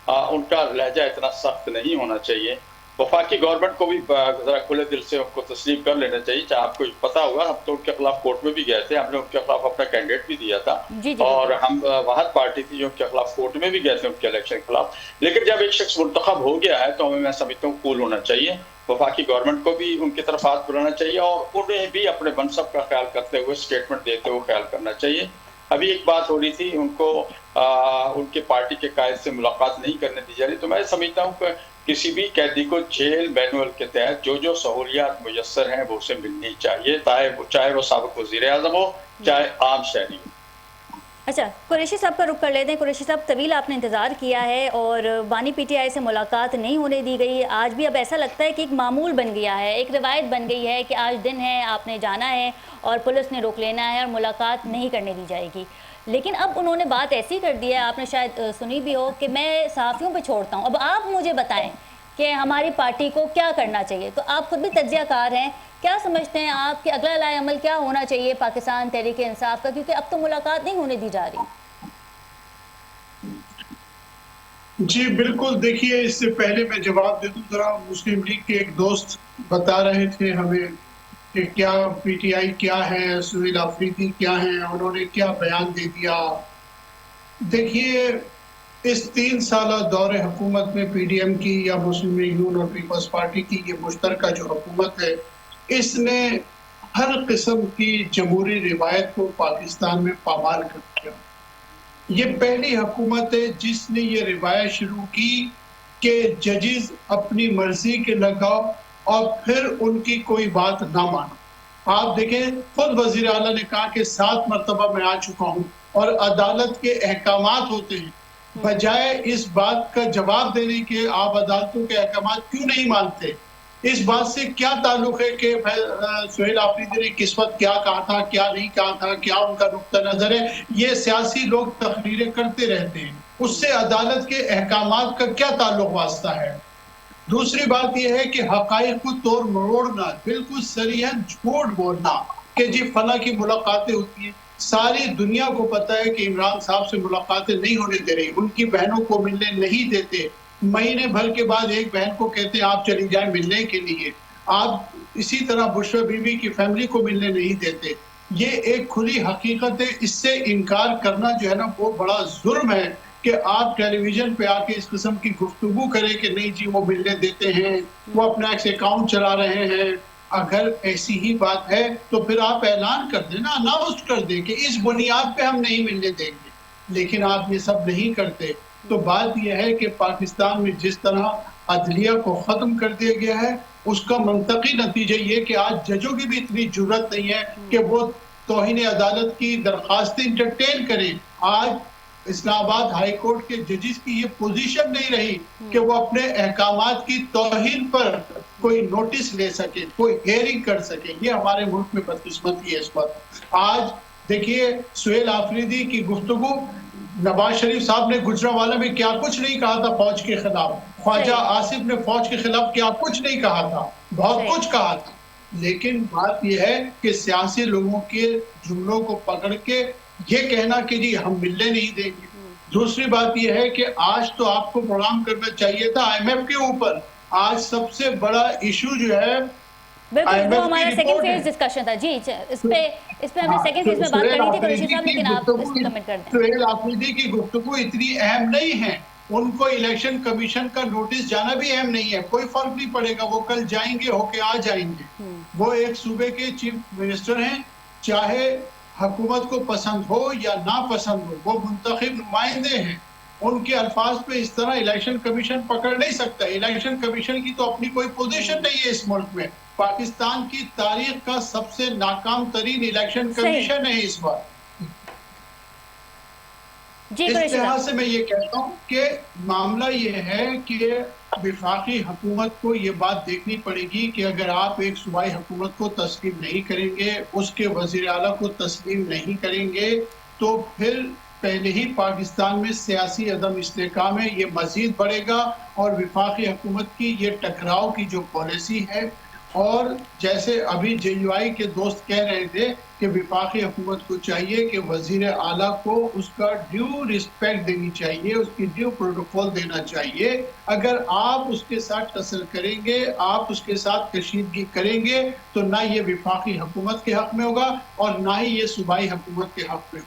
उनका लहजा इतना सख्त नहीं होना चाहिए। वफाकी गवर्नमेंट को भी जरा खुले दिल से उनको तस्लीम कर लेना चाहिए। चाहे आपको पता होगा, हम तो उनके खिलाफ कोर्ट में भी गए थे, हमने उनके खिलाफ अपना कैंडिडेट भी दिया था। जी। और हम वहाद पार्टी थी जो उनके खिलाफ कोर्ट में भी गए थे उनके इलेक्शन के खिलाफ। लेकिन जब एक शख्स मुंतखब हो गया है तो हमें, मैं समझता हूँ, कूल होना चाहिए। वफाकी गवर्नमेंट को भी उनकी तरफ हाथ बुलाना चाहिए और उन्हें भी अपने मनसब का ख्याल करते हुए, स्टेटमेंट देते हुए ख्याल करना चाहिए। अभी एक बात हो रही थी, उनको उनके पार्टी के कायद से मुलाकात नहीं करने दी जा रही। तो मैं समझता हूँ कि किसी भी कैदी को जेल मैनुअल के तहत जो जो सहूलियात मुयस्सर हैं वो उसे मिलनी चाहिए, चाहे वो साबिक वज़ीर आज़म हो, चाहे आम शहरी हो। अच्छा, कुरैशी साहब का रुख कर लेते हैं। कुरैशी साहब, तवील आपने इंतज़ार किया है और बानी पीटीआई से मुलाकात नहीं होने दी गई। आज भी अब ऐसा लगता है कि एक मामूल बन गया है, एक रिवायत बन गई है कि आज दिन है, आपने जाना है और पुलिस ने रोक लेना है और मुलाकात नहीं करने दी जाएगी। लेकिन अब उन्होंने बात ऐसी कर दी है, आपने शायद सुनी भी हो, कि मैं सहाफ़ियों पे छोड़ता हूँ, अब आप मुझे बताएं कि हमारी पार्टी को क्या करना चाहिए। तो आप खुद भी तज्ज़ियाकार हैं, क्या समझते हैं आप कि अगला लाए अमल क्या होना चाहिए पाकिस्तान तहरीक इंसाफ का, क्योंकि अब तो मुलाकात नहीं होने दी जा रही? जी बिल्कुल, देखिए, इससे पहले मैं जवाब दे दूं, जरा मुस्लिम लीग के एक दोस्त बता रहे थे हमें कि क्या पीटीआई क्या है, सोहेल आफरीदी क्या है, उन्होंने क्या बयान दे दिया। देखिए, इस 3 साल दौरे हुकूमत में पीडीएम की या मुस्लिम लीग नून और पीपल्स पार्टी की ये मुश्तरका जो हुकूमत है, इसने हर किस्म की जमहूरी रिवायत को पाकिस्तान में पामाल कर दिया। ये पहली हुकूमत है जिसने ये रिवायत शुरू की कि जजेस अपनी मर्जी के लगाओ और फिर उनकी कोई बात ना मानो। आप देखें, खुद वजीर आला ने कहा कि 7 मरतबा मैं आ चुका हूँ और अदालत के अहकामात होते हैं, बजाय इस बात का जवाब देने के आप अदालतों के अहकामात क्यों नहीं मानते। इस बात से क्या ताल्लुक है कि सोहेल आफरीदी ने किस वक्त क्या कहा था, क्या नहीं कहा था, क्या उनका नुक्ता नजर है, ये सियासी लोग तकरीरें करते रहते हैं, उससे अदालत के अहकामात का क्या ताल्लुक वास्ता है। दूसरी बात यह है कि हकाइक को तोड़ मरोड़ना, बिल्कुल सरीहन झूठ बोलना कि जी फला की मुलाकातें होती हैं। सारी दुनिया को पता है कि इमरान साहब से मुलाकातें नहीं होने दे रही, उनकी बहनों को मिलने नहीं देते। महीने भर के बाद एक बहन को कहते हैं आप चली जाए मिलने के लिए। आप इसी तरह बुशरा बीवी की फैमिली को मिलने नहीं देते। ये एक खुली हकीकत है, इससे इनकार करना जो है ना वो बड़ा जुर्म है कि आप टेलीविजन पे आके इस किस्म की गुफ्तगू करें कि नहीं जी वो मिलने देते हैं, वो अपना एक्स अकाउंट चला रहे हैं। अगर ऐसी ही बात है तो फिर आप ऐलान कर देना, अनाउंस कर दें कि इस बुनियाद पे हम नहीं मिलने देंगे। लेकिन आप ये सब नहीं करते। तो बात यह है कि पाकिस्तान में जिस तरह अदलिया को ख़त्म कर दिया गया है, उसका मंतकी नतीजा ये कि आज जजों की भी इतनी जुर्रत नहीं है कि वो तौहीन अदालत की दरख्वास्तें इंटरटेन करें। आज इस्लामाबाद हाई कोर्ट के जजेस की ये पोजीशन नहीं रही कि वो अपने अहकामात की तौहीन पर कोई नोटिस ले सके, कोई हेयरिंग कर सके। ये हमारे मुल्क में बदकिस्मती है इस वक्त। आज देखिए, सोहेल आफरीदी की गुफ्तगू, नवाज शरीफ साहब ने गुजरांवाला में क्या कुछ नहीं कहा था फौज के खिलाफ, ख्वाजा आसिफ ने फौज के खिलाफ क्या कुछ नहीं कहा था, बहुत कुछ कहा था। लेकिन बात यह है कि सियासी लोगों के जुमलों को पकड़ के ये कहना कि जी हम मिलने नहीं देंगे। दूसरी बात यह है कि आज तो आपको प्रोग्राम करना चाहिए था IMF के ऊपर। आज सबसे बड़ा इशू जो है बिल्कुल, वो हमारा सेकंड फेज डिस्कशन था जी, इस पे हमने सेकंड फेज में बात करनी थी कुरैशी साहब, लेकिन आप इस पे कमेंट कर दें। सोहेल आफरीदी की गुफ्तगू इतनी अहम नहीं है उनको इलेक्शन कमीशन का नोटिस जाना भी अहम नहीं है, कोई फर्क नहीं पड़ेगा, वो कल जाएंगे होके आ जाएंगे। वो एक सूबे के चीफ मिनिस्टर हैं, चाहे हुकूमत को पसंद हो या ना पसंद हो, वो मुंतखब नुमाइंदे हैं। उनके अल्फाज पे इस तरह इलेक्शन कमीशन पकड़ नहीं सकता। इलेक्शन कमीशन की तो अपनी कोई पोजीशन नहीं है इस मुल्क में। पाकिस्तान की तारीख का सबसे नाकाम तरीन इलेक्शन कमीशन है इस बार। इस लिहाज से मैं ये कहता हूँ कि मामला ये है कि विफाकी हुकूमत को ये बात देखनी पड़ेगी कि अगर आप एक सूबाई हुकूमत को तस्लीम नहीं करेंगे, उसके वज़ीर आला को तस्लीम नहीं करेंगे, तो फिर पहले ही पाकिस्तान में सियासी अदम इस्तेहकाम है, ये मजीद बढ़ेगा। और विफाकी हुकूमत की ये टकराव की जो पॉलिसी है, और जैसे अभी JUI के दोस्त कह रहे थे कि विफाकी हुकूमत को चाहिए कि वजीर आला को उसका ड्यू रिस्पेक्ट देनी चाहिए, उसकी ड्यू प्रोटोकॉल देना चाहिए। अगर आप उसके साथ टसल करेंगे, आप उसके साथ कशीदगी करेंगे, तो ना ये विफाकी हुकूमत के हक में होगा और ना ही ये सूबाई हुकूमत के हक में।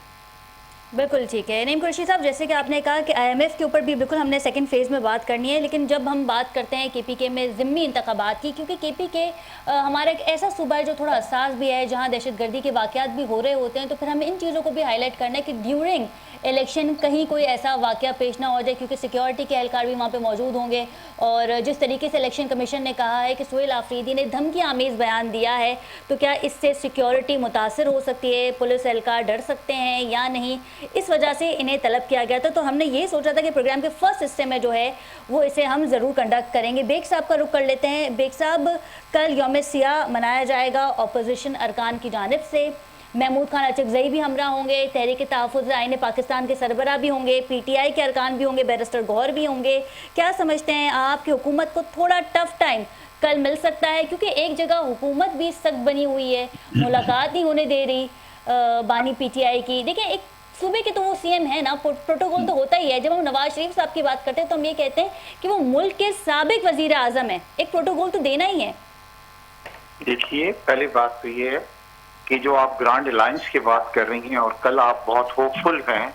बिल्कुल ठीक है नईम कुरैशी साहब, जैसे कि आपने कहा कि IMF के ऊपर भी बिल्कुल हमने सेकंड फेज़ में बात करनी है, लेकिन जब हम बात करते हैं KPK में ज़िम्मी इंतखाबात की, क्योंकि KPK हमारा एक ऐसा सूबा है जो थोड़ा हसास भी है, जहां दहशतगर्दी के वाक़यात भी हो रहे होते हैं, तो फिर हमें इन चीज़ों को भी हाईलाइट करना है कि ड्यूरिंग इलेक्शन कहीं कोई ऐसा वाक़या पेश ना हो जाए, क्योंकि सिक्योरिटी के एहलकार भी वहाँ पर मौजूद होंगे। और जिस तरीके से इलेक्शन कमीशन ने कहा है कि सोहेल आफरीदी ने धमकी आमेज़ बयान दिया है, तो क्या इससे सिक्योरिटी मुतासर हो सकती है, पुलिस एहलकार डर सकते हैं या नहीं, इस वजह से इन्हें तलब किया गया था। तो हमने ये सोचा था कि प्रोग्राम के फर्स्ट हिस्से में जो है वो इसे हम ज़रूर कंडक्ट करेंगे। बेग साहब का रुख कर लेते हैं। बेग साहब, कल यौम सियाह मनाया जाएगा अपोजिशन अरकान की जानिब से। महमूद खान अचकज़ई भी हमरा होंगे, तहरीक तहफ़्फ़ुज़ आईन पाकिस्तान के सरबराह भी होंगे, PTI के अरकान भी होंगे, बैरिस्टर गौहर भी होंगे। क्या समझते हैं आप कि हुकूमत को थोड़ा टफ टाइम कल मिल सकता है, क्योंकि एक जगह हुकूमत भी सख्त बनी हुई है, मुलाकात नहीं होने दे रही बानी PTI की। देखिए, एक सूबे के तो वो CM है ना, प्रोटोकॉल तो होता ही है। जब हम नवाज शरीफ साहब की बात करते हैं तो हम ये कहते हैं कि वो मुल्क के साबिक वजीर आजम है, एक प्रोटोकॉल तो देना ही है। देखिए, पहली बात तो ये है कि जो आप ग्रांड अलायंस की बात कर रही हैं और कल आप बहुत होपफुल हैं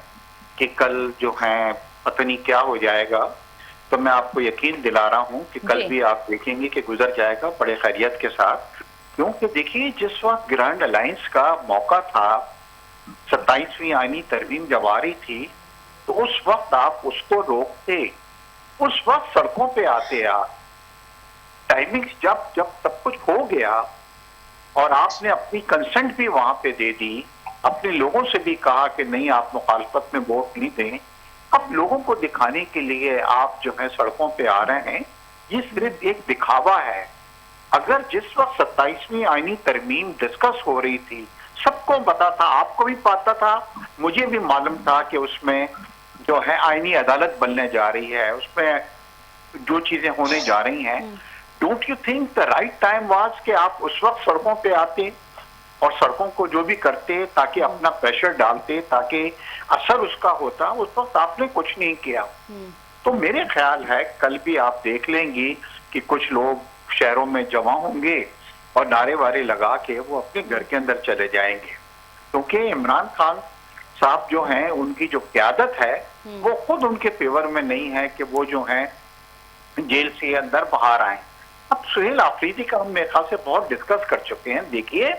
कि कल जो है पता नहीं क्या हो जाएगा, तो मैं आपको यकीन दिला रहा हूं कि कल भी आप देखेंगे कि गुजर जाएगा बड़े खैरियत के साथ। क्योंकि देखिए, जिस वक्त ग्रांड अलायंस का मौका था, 27वीं आईनी तरमीम जब आ रही थी, तो उस वक्त आप उसको रोकते, उस वक्त सड़कों पे आते आप। टाइमिंग जब जब सब कुछ हो गया और आपने अपनी कंसेंट भी वहां पे दे दी, अपने लोगों से भी कहा कि नहीं, आप मुखालफत में वोट नहीं दें, अब लोगों को दिखाने के लिए आप जो है सड़कों पे आ रहे हैं, ये सिर्फ एक दिखावा है। अगर जिस वक्त 27वीं आईनी तरमीम डिस्कस हो रही थी, सबको पता था, आपको भी पता था, मुझे भी मालूम था कि उसमें जो है आईनी अदालत बनने जा रही है, उसमें जो चीजें होने जा रही हैं, don't you think the right time was कि आप उस वक्त सड़कों पे आते और सड़कों को जो भी करते, ताकि अपना प्रेशर डालते, ताकि असर उसका होता। उस वक्त आपने कुछ नहीं किया। तो मेरे ख्याल है कल भी आप देख लेंगी कि कुछ लोग शहरों में जमा होंगे और नारे वारे लगा के वो अपने घर के अंदर चले जाएंगे, क्योंकि इमरान खान साहब जो हैं, उनकी जो क़यादत है वो खुद उनके फेवर में नहीं है कि वो जो हैं जेल से अंदर बाहर आए। अब सोहेल आफरीदी का हम मेरे ख्याल से बहुत डिस्कस कर चुके हैं। देखिए,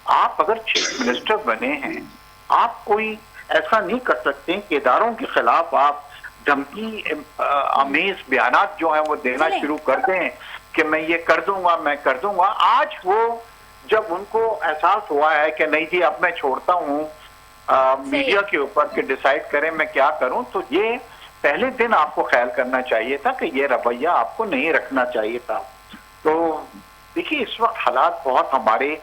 आप अगर चीफ मिनिस्टर बने हैं, आप कोई ऐसा नहीं कर सकते कि इदारों के खिलाफ आप धमकी आमेज बयानात जो है वो देना शुरू कर दें कि मैं ये कर दूंगा, मैं कर दूंगा। आज वो जब उनको एहसास हुआ है कि नहीं जी, अब मैं छोड़ता हूँ मीडिया के ऊपर कि डिसाइड करें मैं क्या करूं, तो ये पहले दिन आपको ख्याल करना चाहिए था कि ये रवैया आपको नहीं रखना चाहिए था। तो देखिए, इस वक्त हालात बहुत हमारे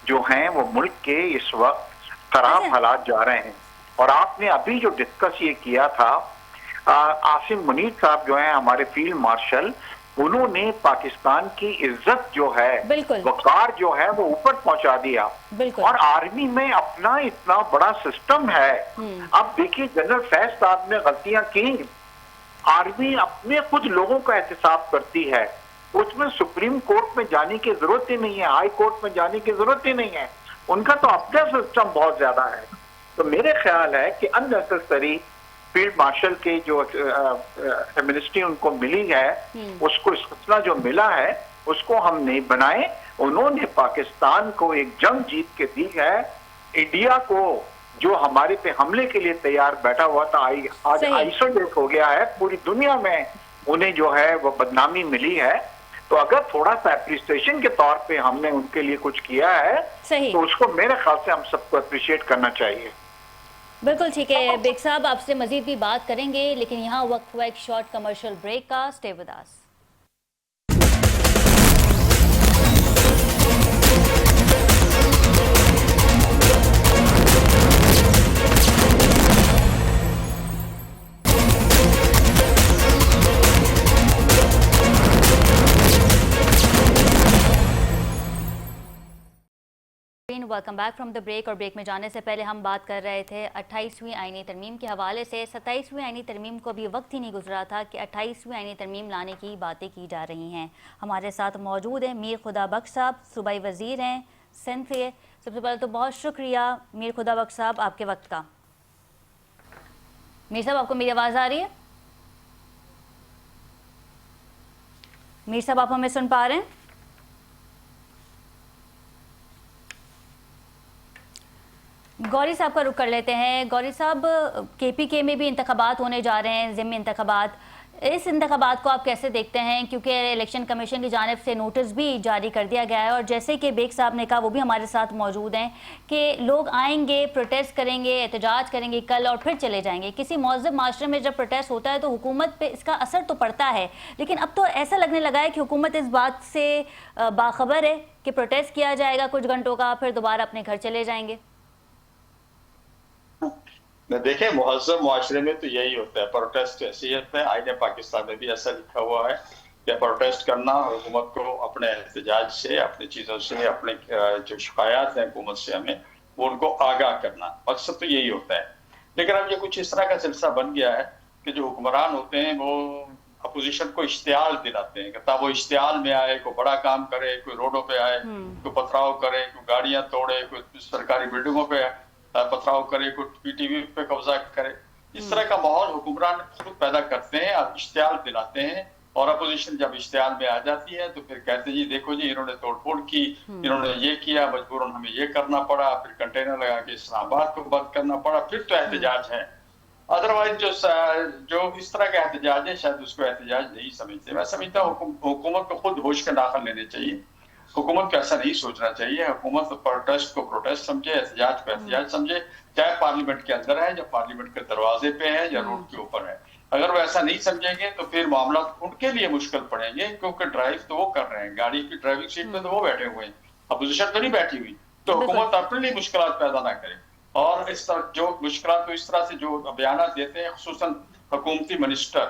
जो हैं वो मुल्क के इस वक्त खराब हालात जा रहे हैं। और आपने अभी जो डिस्कस ये किया था, आसिम मुनीर साहब जो हैं हमारे फील्ड मार्शल, उन्होंने पाकिस्तान की इज्जत जो है, वकार जो है वो ऊपर पहुंचा दिया। और आर्मी में अपना इतना बड़ा सिस्टम है। अब देखिए, जनरल फैज साहब ने गलतियां की, आर्मी अपने खुद लोगों का एहतसाब करती है, उसमें सुप्रीम कोर्ट में जाने की जरूरत ही नहीं है, हाई कोर्ट में जाने की जरूरत ही नहीं है, उनका तो अपना सिस्टम बहुत ज्यादा है। तो मेरे ख्याल है कि अननेसेसरी फील्ड मार्शल के जो एमनेस्टी उनको मिली है, उसको इस्तेमाल जो मिला है उसको हम नहीं बनाए। उन्होंने पाकिस्तान को एक जंग जीत के दी है। इंडिया को जो हमारे पे हमले के लिए तैयार बैठा हुआ था, आज आइसोलेट हो गया है पूरी दुनिया में, उन्हें जो है वो बदनामी मिली है। तो अगर थोड़ा सा एप्रिसिएशन के तौर पे हमने उनके लिए कुछ किया है तो उसको मेरे ख्याल से हम सबको अप्रिशिएट करना चाहिए। बिल्कुल ठीक है बेग साहब, आपसे मजीद भी बात करेंगे, लेकिन यहाँ वक्त हुआ एक शॉर्ट कमर्शियल ब्रेक का। Stay with us. Welcome back from the break. और ब्रेक में जाने से पहले हम बात कर रहे थे 28वीं आईनी तरमीम के हवाले से। 27वीं आईनी तरमीम को अभी वक्त ही नहीं गुजरा था कि 28वीं आईनी तरमीम लाने की बातें की जा रही हैं। हमारे साथ मौजूद हैं मीर खुदा बख्श साहब, सूबाई वज़ीर हैं सिंध से। सबसे पहले तो बहुत शुक्रिया मीर खुदा बख्श साहब आपके वक्त का। मीर साहब, आपको मेरी आवाज़ आ रही है? मीर साहब, आप हमें सुन पा रहे हैं? गौरी साहब का रुख कर लेते हैं। गौरी साहब, KPK में भी इंतखाबात होने जा रहे हैं, ज़िम्मी इंतखाबात। इस इंतखाबात को आप कैसे देखते हैं? क्योंकि इलेक्शन कमीशन की जानिब से नोटिस भी जारी कर दिया गया है, और जैसे कि बेग साहब ने कहा, वो भी हमारे साथ मौजूद हैं कि लोग आएंगे, प्रोटेस्ट करेंगे, एहतजाज करेंगे कल और फिर चले जाएंगे। किसी मौजूद माशरे में जब प्रोटेस्ट होता है तो हुकूमत पे इसका असर तो पड़ता है, लेकिन अब तो ऐसा लगने लगा है कि हुकूमत इस बात से बाखबर है कि प्रोटेस्ट किया जाएगा कुछ घंटों का, फिर दोबारा अपने घर चले जाएंगे। देखें, मुहज़्ज़म मुआशरे में तो यही होता है, प्रोटेस्ट हैसियत में आईने पाकिस्तान में भी ऐसा लिखा हुआ है कि प्रोटेस्ट करना, हुकूमत को अपने एहतजाज से, अपनी चीज़ों से, अपने जो शिकायत हैं हुकूमत से हमें, वो उनको आगाह करना, मकसद तो यही होता है। लेकिन अब ये कुछ इस तरह का सिलसिला बन गया है कि जो हुक्मरान होते हैं वो अपोजिशन को इश्तियाल दिलाते हैं, कि वो इश्तियाल में आए, कोई बड़ा काम करे, कोई रोडों पे आए, कोई पथराव करे, कोई गाड़ियां तोड़े, कोई सरकारी बिल्डिंगों पे पथराव करे, कोई PTV पे कब्जा करे। इस तरह का माहौल हुक्मरान खुद पैदा करते हैं और इश्तियाल दिलाते हैं, और अपोजिशन जब इश्तियाल में आ जाती है तो फिर कहते हैं जी देखो जी इन्होंने तोड़फोड़ की, इन्होंने ये किया, मजबूरन हमें ये करना पड़ा, फिर कंटेनर लगा के इस्लामाबाद को बंद करना पड़ा, फिर तो एहतजाज है। अदरवाइज जो इस तरह का एहतजाज है शायद उसको एहतजाज नहीं समझते। मैं समझता हूँ हुकूमत को खुद होश के दाखिल लेने चाहिए, हुकूमत को ऐसा नहीं सोचना चाहिए। हुकूमत प्रोटेस्ट को प्रोटेस्ट समझे, एहतजाज को एहतजाज समझे, चाहे पार्लियामेंट के अंदर है या पार्लियामेंट के दरवाजे पे है या रोड के ऊपर है। अगर वो ऐसा नहीं समझेंगे तो फिर मामला उनके लिए मुश्किल पड़ेंगे, क्योंकि ड्राइव तो वो कर रहे हैं, गाड़ी की ड्राइविंग सीट पे तो वो बैठे हुए हैं, अपोजिशन तो नहीं बैठी हुई। तो हुकूमत अपने लिए मुश्किल पैदा ना करे, और इस तरह जो मुश्किल तो इस तरह से जो बयान देते हैं, खुसूसन हुकूमती मिनिस्टर,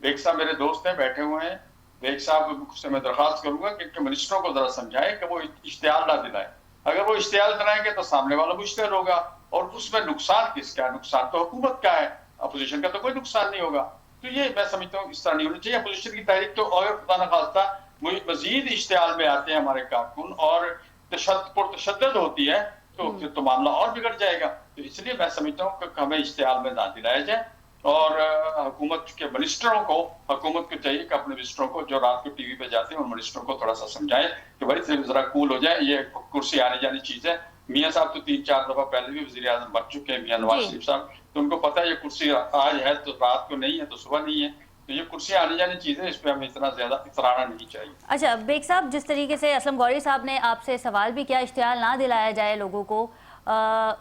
बेग साहब मेरे दोस्त हैं बैठे हुए हैं, बेग साहब से मैं दरख्वास्त करूंगा कि मिनिस्टरों को जरा समझाएं कि वो इश्तियाल ना दिलाएं। अगर वो इश्तियाल दिलाएंगे तो सामने वाला मुश्तिल होगा, और उसमें नुकसान किसका है? नुकसान तो हुकूमत का है, अपोजिशन का तो कोई नुकसान नहीं होगा। तो ये मैं समझता हूँ इस तरह नहीं होना चाहिए। अपोजिशन की तहरीक तो और खुदा न खास्ता मजीद इश्तियाल में आते हैं हमारे कारकुन, और तशद्दुद होती है तो फिर तो मामला और बिगड़ जाएगा। तो इसलिए मैं समझता हूँ कि हमें इश्तियाल में ना दिलाया जाए, और हुकूमत के मिनिस्टरों को, हुकूमत को चाहिए कि अपने मिनिस्टरों को जो रात को टीवी पे जाते हैं उन मिनिस्टरों को थोड़ा सा समझाएं कि भाई जरा कूल हो जाए, ये कुर्सी आने जानी चीज है। मियाँ साहब तो 3-4 दफा पहले भी वज़ीर आज़म बन चुके हैं, मियाँ नवाज शरीफ साहब, तो उनको पता है ये कुर्सी आज है तो रात को नहीं है तो सुबह नहीं है, तो ये कुर्सी आने जानी चीज है, इस पे हमें इतना ज्यादा इतराना नहीं चाहिए। अच्छा बेग साहब, जिस तरीके से असलम गौरी साहब ने आपसे सवाल भी किया इश्तियाल ना दिलाया जाए लोगों को,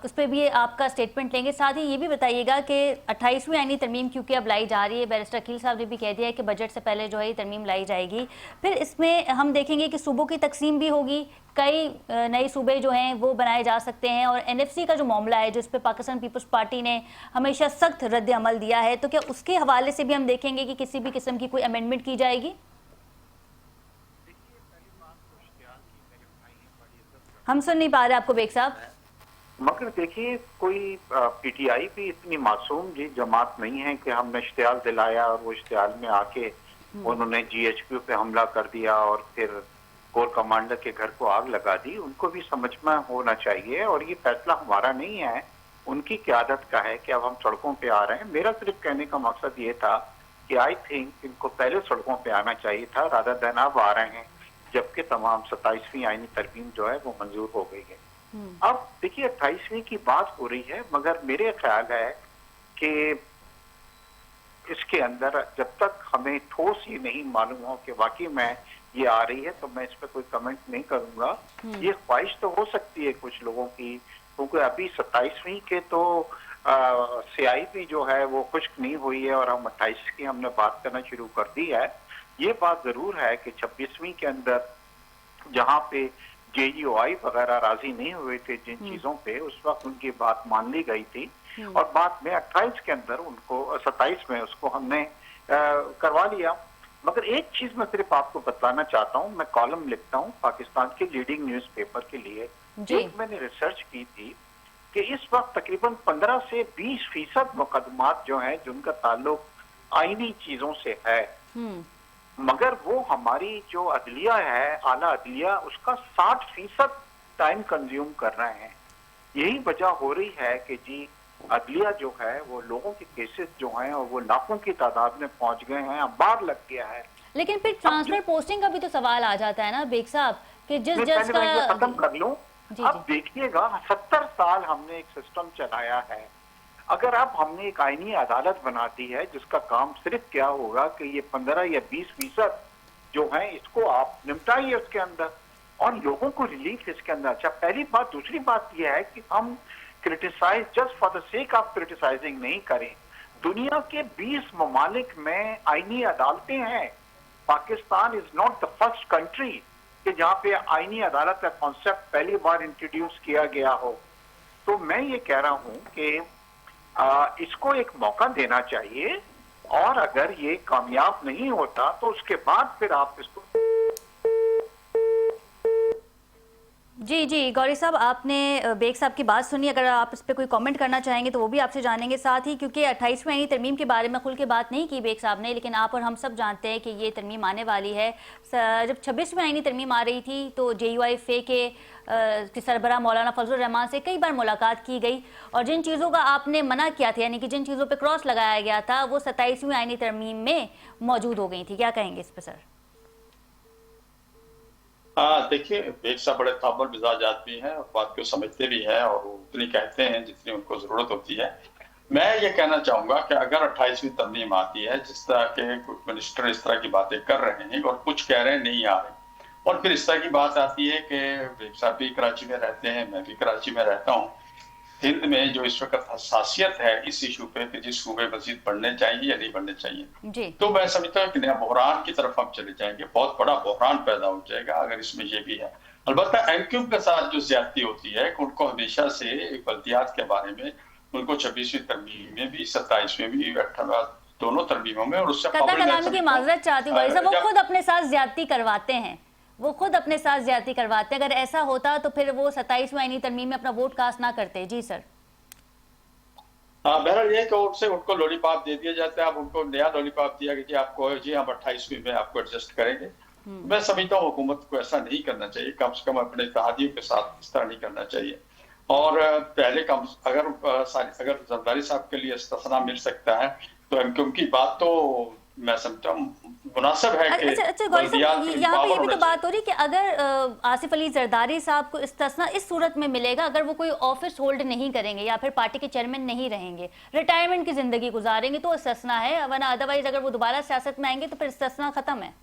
उस पर भी आपका स्टेटमेंट लेंगे। साथ ही ये भी बताइएगा कि 28वीं आईनी तरमीम क्योंकि अब लाई जा रही है, बैरिस्टर अकील साहब ने भी कह दिया है कि बजट से पहले जो है ये तरमीम लाई जाएगी, फिर इसमें हम देखेंगे कि सूबों की तकसीम भी होगी, कई नए सूबे जो हैं वो बनाए जा सकते हैं, और NFC का जो मामला है जिस पे पाकिस्तान पीपल्स पार्टी ने हमेशा सख्त रद्द अमल दिया है, तो क्या उसके हवाले से भी हम देखेंगे कि किसी भी किस्म की कोई अमेंडमेंट की जाएगी? हम सुन नहीं पा रहे आपको बेग साहब। मगर देखिए, कोई PTI भी इतनी मासूम जी जमात नहीं है कि हमने इश्तियाल दिलाया और वो इश्तियाल में आके उन्होंने GHQ पे हमला कर दिया और फिर कोर कमांडर के घर को आग लगा दी। उनको भी समझ में होना चाहिए, और ये फैसला हमारा नहीं है, उनकी क़यादत का है कि अब हम सड़कों पे आ रहे हैं। मेरा सिर्फ कहने का मकसद ये था कि आई थिंक इनको पहले सड़कों पे आना चाहिए था रादर देन अब आ रहे हैं, जबकि तमाम 27वीं आईनी तरमीम जो है वो मंजूर हो गई है। अब देखिए 28वीं की बात हो रही है, मगर मेरे ख्याल है कि इसके अंदर जब तक हमें ठोस ये नहीं मालूम हो कि वाकई में ये आ रही है, तो मैं इस पर कोई कमेंट नहीं करूंगा। ये ख्वाहिश तो हो सकती है कुछ लोगों की, क्योंकि अभी 27वीं के तो स्याही भी जो है वो खुश्क नहीं हुई है और हम 28 की हमने बात करना शुरू कर दी है। ये बात जरूर है कि 26वीं के अंदर जहाँ पे JUI वगैरह राजी नहीं हुए थे जिन चीजों पे, उस वक्त उनकी बात मान ली गई थी और बाद में 28 के अंदर उनको 27 में उसको हमने करवा लिया। मगर एक चीज मैं सिर्फ आपको बताना चाहता हूँ, मैं कॉलम लिखता हूँ पाकिस्तान के लीडिंग न्यूज़पेपर के लिए। एक मैंने रिसर्च की थी कि इस वक्त तकरीबन 15 से 20% मुकदमात जो हैं जिनका ताल्लुक आईनी चीजों से है, मगर वो हमारी जो अदलिया है, आला अदलिया, उसका 60% टाइम कंज्यूम कर रहे हैं। यही वजह हो रही है कि जी अदलिया जो है वो लोगों के केसेस जो हैं और वो लाखों की तादाद में पहुंच गए हैं, अब बार लग गया है। लेकिन फिर ट्रांसफर पोस्टिंग का भी तो सवाल आ जाता है ना बेग साहब, कि जिस जज का खत्म कर लूं। अब देखिएगा 70 साल हमने एक सिस्टम चलाया है, अगर अब हमने एक आईनी अदालत बना दी है जिसका काम सिर्फ क्या होगा कि ये 15 या 20% जो है इसको आप निपटाइए उसके अंदर और लोगों को रिलीफ इसके अंदर। अच्छा, पहली बात। दूसरी बात यह है कि हम criticise just for the sake of criticising नहीं करें। दुनिया के 20 ममालिक में आईनी अदालतें हैं। Pakistan is not the first country कि जहाँ पे आईनी अदालत का कॉन्सेप्ट पहली बार इंट्रोड्यूस किया गया हो। तो मैं ये कह रहा हूँ कि इसको एक मौका देना चाहिए और अगर ये कामयाब नहीं होता तो उसके बाद फिर आप इसको। जी गौरी साहब, आपने बेग साहब की बात सुनी। अगर आप इस पर कोई कमेंट करना चाहेंगे तो वो भी आपसे जानेंगे। साथ ही क्योंकि 28वीं आईनी तरमीम के बारे में खुल के बात नहीं की बेग साहब ने, लेकिन आप और हम सब जानते हैं कि ये तरमीम आने वाली है। जब 26वीं आईनी तरमीम आ रही थी तो JUI फे के सरबराह मौलाना फजलुर रहमान से कई बार मुलाकात की गई और जिन चीज़ों का आपने मना किया था, यानी कि जिन चीज़ों पर क्रॉस लगाया गया था, वो 27वीं आईनी तरमीम में मौजूद हो गई थी। क्या कहेंगे इस पर सर? हाँ, देखिए बेग साहब बड़े ताबड़ मिजाज आदमी हैं और बात को समझते भी हैं और वो उतनी कहते हैं जितनी उनको जरूरत होती है। मैं ये कहना चाहूंगा कि अगर 28वीं तरमीम आती है, जिस तरह के कुछ मिनिस्टर इस तरह की बातें कर रहे हैं और कुछ कह रहे हैं नहीं आ रहे, और फिर इस तरह की बात आती है कि बेग साहब भी कराची में रहते हैं, मैं भी कराची में रहता हूँ। हिंद में जो इस वक्त हसासियत है इस इशू पे कि जिस सूबे मजीद बढ़ने चाहिए या नहीं बढ़ने चाहिए, तो मैं समझता हूँ कि नया बहरान की तरफ हम चले जाएंगे। बहुत बड़ा बहरान पैदा हो जाएगा अगर इसमें ये भी है। अलबत्ता MQ के साथ जो ज्यादती होती है कि उनको हमेशा से बल्दियात के बारे में उनको 26वीं तरमीम में भी 27 में भी 18 दोनों तरमीमों में और उससे की माजरत चाहती हूँ, वो खुद अपने साथ ज्यादती करवाते हैं, वो खुद अपने साथ ज्यादती करवाते हैं। अगर ऐसा होता तो फिर वो 27वीं आईनी तरमीम में अपना वोट कास्ट ना करते। जी सर। हाँ, बहरहाल ये कि उससे उनको लॉलीपॉप दे दिया जाता है। अब उनको नया लॉलीपॉप दिया कि आपको जी हम 28वीं में आपको एडजस्ट करेंगे। मैं समझता हूँ हुकूमत को ऐसा नहीं करना चाहिए, कम से कम अपने इत्तेहादियों के साथ इस तरह नहीं करना चाहिए। और पहले कम अगर जरदारी साहब के लिए इस्तिस्ना मिल सकता है तो MQ की बात तो मैं समझता हूँ मुनासिब है कि अच्छा गौरी साहब, यहाँ पे ये भी तो बात हो रही कि अगर आसिफ अली जरदारी साहब को इस्तिस्ना इस सूरत में मिलेगा अगर वो कोई ऑफिस होल्ड नहीं करेंगे या फिर पार्टी के चेयरमैन नहीं रहेंगे, रिटायरमेंट की जिंदगी गुजारेंगे, तो इस्तिस्ना है, वरना अदरवाइज अगर वो दोबारा सियासत में आएंगे तो फिर इस्तिस्ना खत्म है।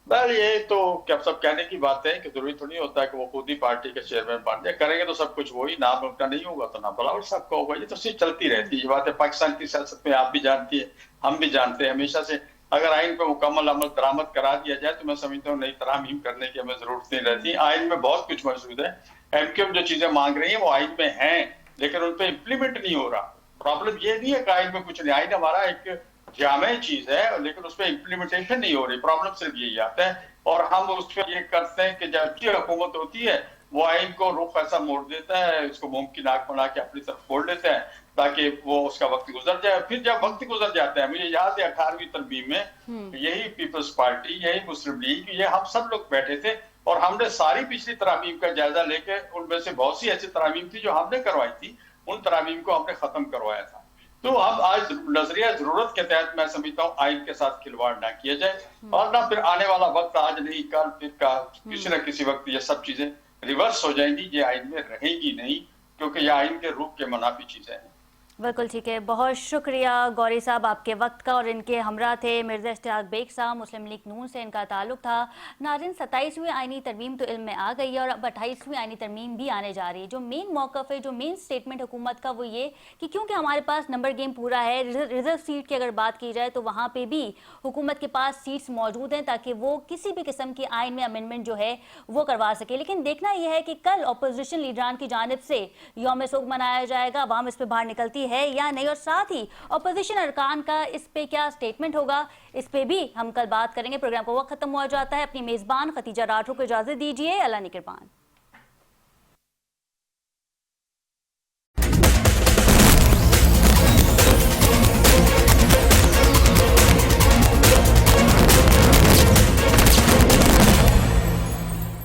ये तो क्या सब कहने की बात है कि जरूरी तो नहीं होता है कि वो खुद ही पार्टी के चेयरमैन बन जाए। करेंगे तो सब कुछ वही, नाम उनका नहीं होगा तो ना बलावल साहब का होगा। ये तो सिर्फ चलती रहती है। ये बात है पाकिस्तान की सियासत में, आप भी जानती है, हम भी जानते हैं हमेशा से। अगर आइन पे मुकम्मल अमल दरामद करा दिया जाए तो मैं समझता हूँ नई तरामीम करने की हमें जरूरत नहीं रहती। आइन में बहुत कुछ मौजूद है। MQ जो चीजें मांग रही है वो आइन में है, लेकिन उन पर इम्प्लीमेंट नहीं हो रहा। प्रॉब्लम ये नहीं है कि आइन में कुछ नहीं, आइन हमारा एक जामे चीज है लेकिन उस पर इम्प्लीमेंटेशन नहीं हो रही। प्रॉब्लम सिर्फ यही आता है और हम उस पर ये करते हैं कि जब की हुकूमत होती है वो आइन को रुख ऐसा मोड़ देता है, इसको मोम की नाक बना के अपनी तरफ फोड़ लेता है ताकि वो उसका वक्त गुजर जाए। फिर जब वक्त गुजर जाता है, मुझे याद है 18वीं तरमीम में यही पीपल्स पार्टी, यही मुस्लिम लीग, ये हम सब लोग बैठे थे और हमने सारी पिछली तरामीम का जायजा लेके उनमें से बहुत सी ऐसी तरामीम थी जो हमने करवाई थी, उन तरामीम को हमने खत्म करवाया था। तो अब आज नजरिया जरूरत के तहत मैं समझता हूँ आइन के साथ खिलवाड़ ना किया जाए, और ना फिर आने वाला वक्त आज नहीं कल फिर का किसी न किसी वक्त ये सब चीजें रिवर्स हो जाएंगी, ये आइन में रहेगी नहीं, क्योंकि ये आइन के रूप के मुनाफी चीजें हैं। बिल्कुल ठीक है, बहुत शुक्रिया गौरी साहब आपके वक्त का। और इनके हमरा थे मिर्ज़ा इश्तियाक बेग साहब, मुस्लिम लीग नून से इनका ताल्लुक था। नाज़रीन, 27वीं आइनी तरमीम तो इल्म में आ गई है और अब 28वीं आइनी तरमीम भी आने जा रही है। जो मेन मौक़िफ़ है, जो मेन स्टेटमेंट हुकूमत का, वो ये कि क्योंकि हमारे पास नंबर गेम पूरा है, रिजर्व सीट की अगर बात की जाए तो वहाँ पर भी हुकूमत के पास सीट्स मौजूद हैं ताकि वो किसी भी किस्म की आइन में अमेंडमेंट जो है वो करवा सके। लेकिन देखना यह है कि कल अपोजिशन लीडरान की जानिब से यौम सोग मनाया जाएगा, अवाम इस पर बाहर निकलती है या नहीं, और साथ ही अपोजिशन अरकान का इस पे क्या स्टेटमेंट होगा, इस पे भी हम कल बात करेंगे। प्रोग्राम का वक्त खत्म हुआ जाता है। अपनी मेजबान खतीजा राठौर को इजाजत दीजिए। अल्लाह निगहबान।